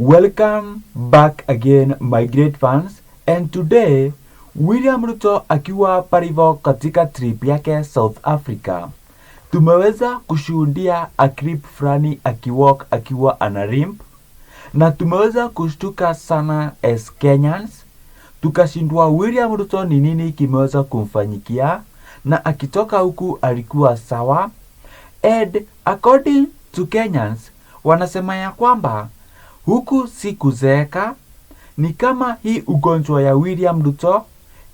Welcome back again my great fans, and today William Ruto akiwa parivo katika trip yake South Africa. Tumeweza kushuhudia a clip fulani akiwalk akiwa anarimp, na tumeweza kushtuka sana as Kenyans. Tukashindwa William Ruto ni nini kimeweza kumfanyikia, na akitoka huku alikuwa sawa. And according to Kenyans, wanasema ya kwamba huku si kuzeeka, ni kama hii ugonjwa ya William Ruto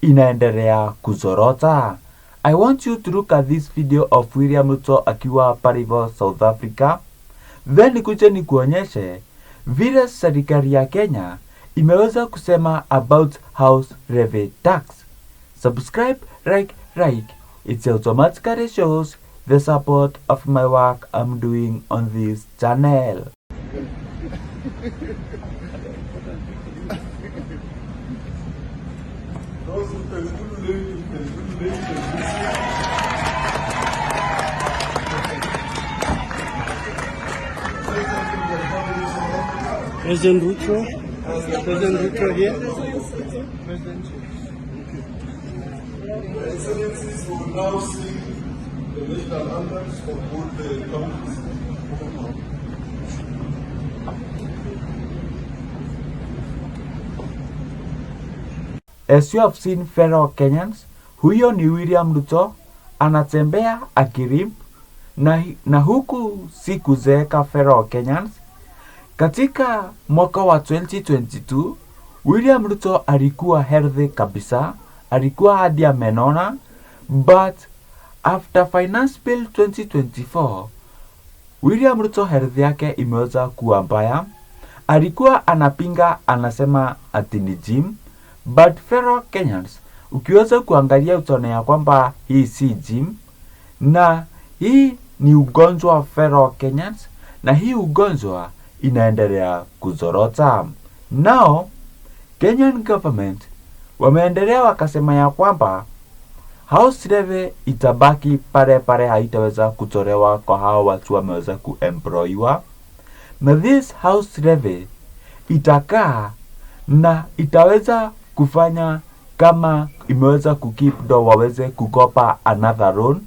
inaendelea kuzorota. I want you to look at this video of William Ruto akiwa parivo South Africa. Then nikuje nikuonyeshe vile serikali ya Kenya imeweza kusema about house levy tax. Subscribe, like. It automatically shows the support of my work I'm doing on this channel. President Ruto here. Excellencies will now sing the national anthems for both the countries. As you have seen fellow Kenyans, huyo ni William Ruto anatembea akirimp, na huku si kuzeeka fellow Kenyans. Katika mwaka wa 2022, William Ruto alikuwa healthy kabisa, alikuwa hadi amenona, but after finance bill 2024, William Ruto health yake imeweza kuwa mbaya. Alikuwa anapinga, anasema ati ni gym, but fellow Kenyans, ukiweza kuangalia utaona ya kwamba hii si gym, na hii ni ugonjwa fellow Kenyans, na hii ugonjwa inaendelea kuzorota. Now, Kenyan government wameendelea wakasema ya kwamba house levy itabaki pale haitaweza kutolewa kwa hao watu wameweza kuemployiwa. Na this house levy itakaa na itaweza kufanya kama imeweza kukip do waweze kukopa another loan.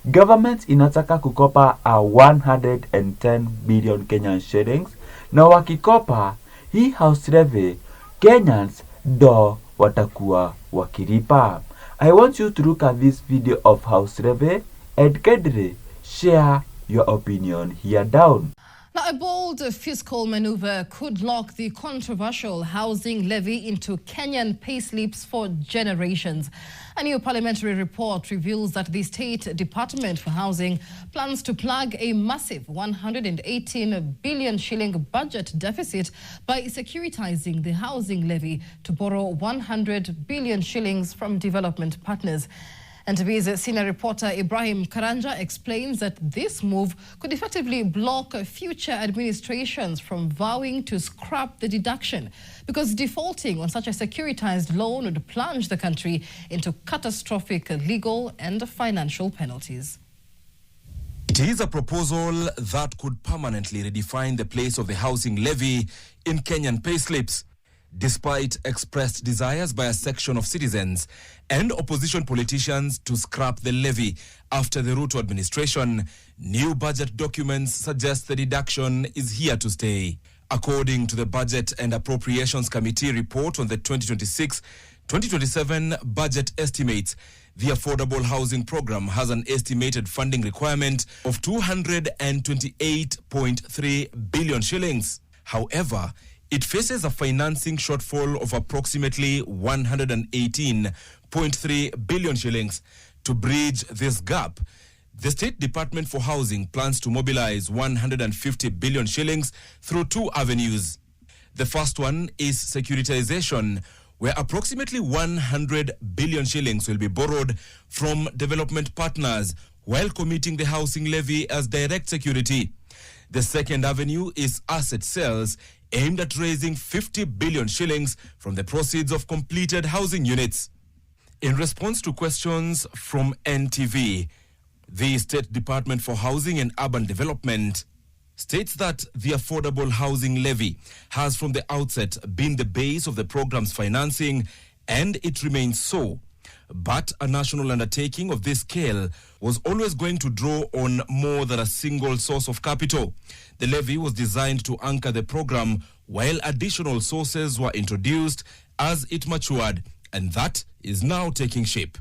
Government inataka kukopa 110 billion Kenyan shillings, na wakikopa hii house levy, Kenyans do watakuwa wakilipa. I want you to look at this video of house levy and kindly share your opinion here down. Now, a bold fiscal maneuver could lock the controversial housing levy into Kenyan payslips for generations. A new parliamentary report reveals that the State Department for Housing plans to plug a massive 118 billion shilling budget deficit by securitizing the housing levy to borrow 100 billion shillings from development partners. And NTV's senior reporter Ibrahim Karanja explains that this move could effectively block future administrations from vowing to scrap the deduction, because defaulting on such a securitized loan would plunge the country into catastrophic legal and financial penalties. It is a proposal that could permanently redefine the place of the housing levy in Kenyan payslips. Despite expressed desires by a section of citizens and opposition politicians to scrap the levy after the Ruto administration, new budget documents suggest the deduction is here to stay. According to the Budget and Appropriations Committee report on the 2026-2027 budget estimates, the Affordable Housing Program has an estimated funding requirement of 228.3 billion shillings. However, it faces a financing shortfall of approximately 118.3 billion shillings. To bridge this gap, the State Department for Housing plans to mobilize 150 billion shillings through two avenues. The first one is securitization, where approximately 100 billion shillings will be borrowed from development partners while committing the housing levy as direct security. The second avenue is asset sales, aimed at raising 50 billion shillings from the proceeds of completed housing units. In response to questions from NTV, the State Department for Housing and Urban Development states that the affordable housing levy has from the outset been the base of the program's financing, and it remains so. But a national undertaking of this scale was always going to draw on more than a single source of capital. The levy was designed to anchor the program while additional sources were introduced as it matured, and that is now taking shape.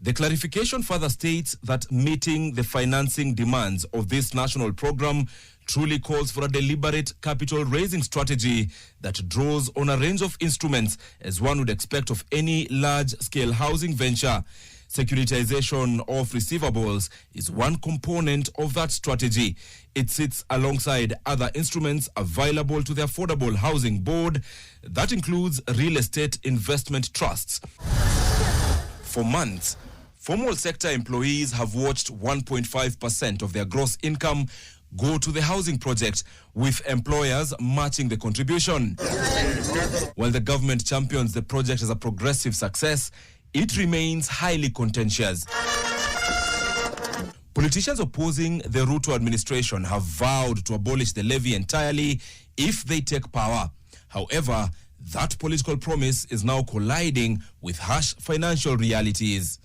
The clarification further states that meeting the financing demands of this national program truly calls for a deliberate capital-raising strategy that draws on a range of instruments, as one would expect of any large-scale housing venture. Securitization of receivables is one component of that strategy. It sits alongside other instruments available to the Affordable Housing Board. That includes real estate investment trusts. For months, formal sector employees have watched 1.5% of their gross income go to the housing project, with employers matching the contribution. While the government champions the project as a progressive success, it remains highly contentious. Politicians opposing the Ruto administration have vowed to abolish the levy entirely if they take power. However, that political promise is now colliding with harsh financial realities.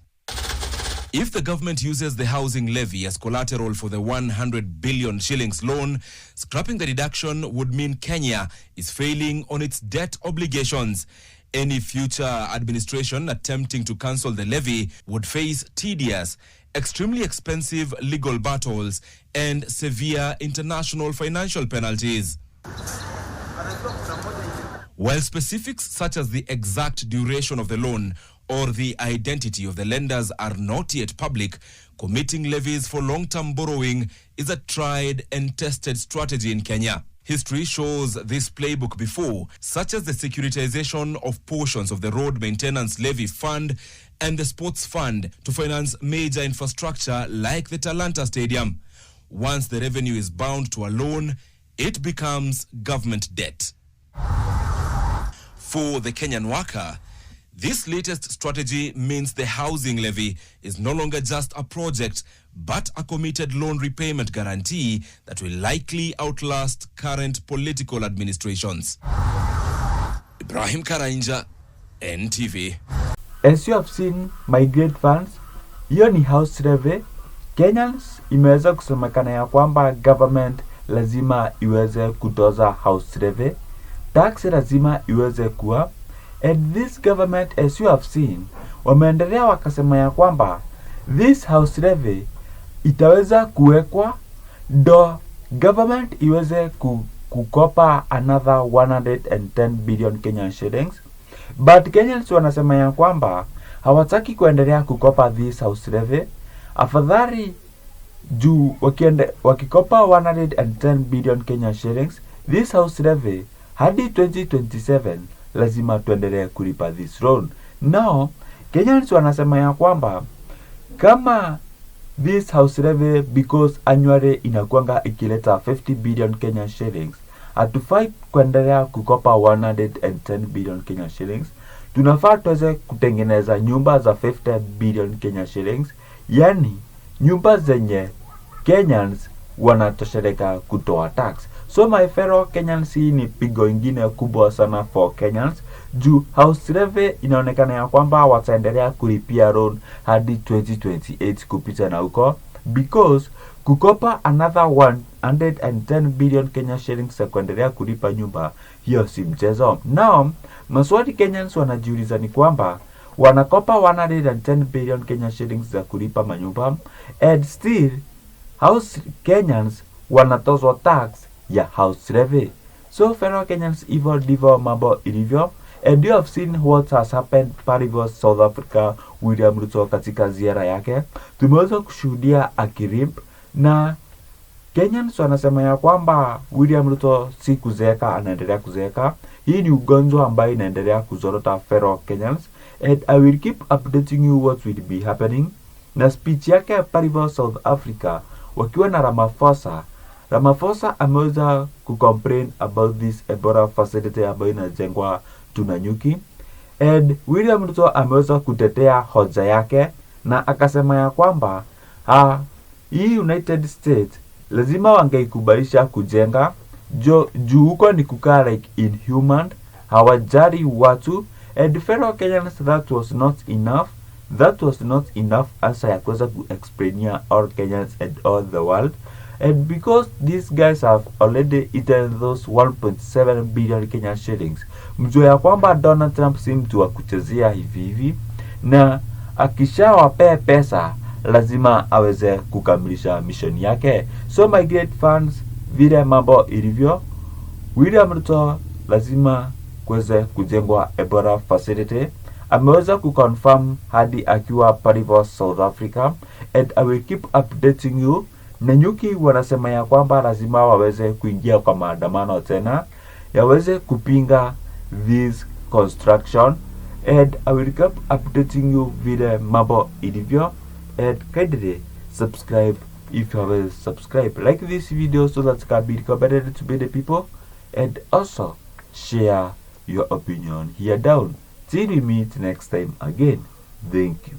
If the government uses the housing levy as collateral for the 100 billion shillings loan, scrapping the deduction would mean Kenya is failing on its debt obligations. Any future administration attempting to cancel the levy would face tedious, extremely expensive legal battles and severe international financial penalties. While specifics such as the exact duration of the loan or the identity of the lenders are not yet public, committing levies for long-term borrowing is a tried and tested strategy in Kenya. History shows this playbook before, such as the securitization of portions of the Road Maintenance Levy Fund and the Sports Fund to finance major infrastructure like the Talanta Stadium. Once the revenue is bound to a loan, it becomes government debt. For the Kenyan worker, this latest strategy means the housing levy is no longer just a project, but a committed loan repayment guarantee that will likely outlast current political administrations. Ibrahim Karainja, NTV. As you have seen, my great fans, hiyo ni house levy. Kenyans imeweza kusemekana ya kwamba government lazima iweze kutoza house levy. Tax lazima iweze kuwa. And this government, as you have seen, wameendelea wakasema ya kwamba this house levy itaweza kuwekwa do government iweze kukopa another 110 billion Kenyan shillings. But Kenyans wanasema ya kwamba hawataki kuendelea kukopa this house levy. Afadhali juu wakikopa 110 billion Kenyan shillings, this house levy hadi 2027 lazima tuendelee kulipa this loan. Now, Kenyans wanasema ya kwamba kama this house levy, because annually inakuanga ikileta 50 billion Kenyan shillings, hatufai kuendelea kukopa 110 billion Kenyan shillings. Tunafaa tuweze kutengeneza nyumba za 50 billion Kenyan shillings, yani nyumba zenye Kenyans wanatosheleka kutoa tax. So my fellow Kenyans, hii ni pigo ingine kubwa sana for Kenyans. Juu house levy inaonekana ya kwamba wataendelea kulipia loan hadi 2028 kupita na huko, because kukopa another 110 billion Kenyan shillings ya kuendelea kulipa nyumba, hiyo si mchezo. Now, maswali Kenyans wanajiuliza ni kwamba wanakopa 110 billion Kenyan shillings za kulipa manyumba, and still house Kenyans wanatozwa tax ya house levy. So fellow Kenyans, hivyo ndivyo mambo ilivyo. And you have seen what has happened pale South Africa, William Ruto katika ziara yake. Tumeweza kushuhudia akirimp, na Kenyans wanasema ya kwamba William Ruto si kuzeeka, anaendelea kuzeeka. Hii ni ugonjwa ambayo inaendelea kuzorota fellow Kenyans, and I will keep updating you what will be happening. Na speech yake pale South Africa wakiwa na Ramaphosa ameweza kucomplain about this Ebola facility ambayo inajengwa Tunanyuki, and William Ruto ameweza kutetea hoja yake na akasema ya kwamba hii United States lazima wangeikubalisha kujenga juu huko ni kukaa like inhuman, hawajari watu. And fellow Kenyans, that was not enough answer ya kuweza kuexplainia all Kenyans and all the world. And because these guys have already eaten those 1.7 billion Kenyan shillings, mjue ya kwamba Donald Trump si mtu wa kuchezea hivi, na akishawapea pesa lazima aweze kukamilisha mission yake. So my great fans, vile mambo ilivyo, William Ruto lazima kuweze kujengwa Ebola facility. Ameweza kuconfirm hadi akiwa palipo South Africa, and I will keep updating you. Nanyuki wanasema ya kwamba lazima waweze kuingia kwa maandamano tena yaweze kupinga this construction, and I will keep updating you vile mambo ilivyo. And kindly subscribe if you haven't subscribed, like this video so that it can be recommended to the people, and also share your opinion here down. Till we meet next time again, thank you.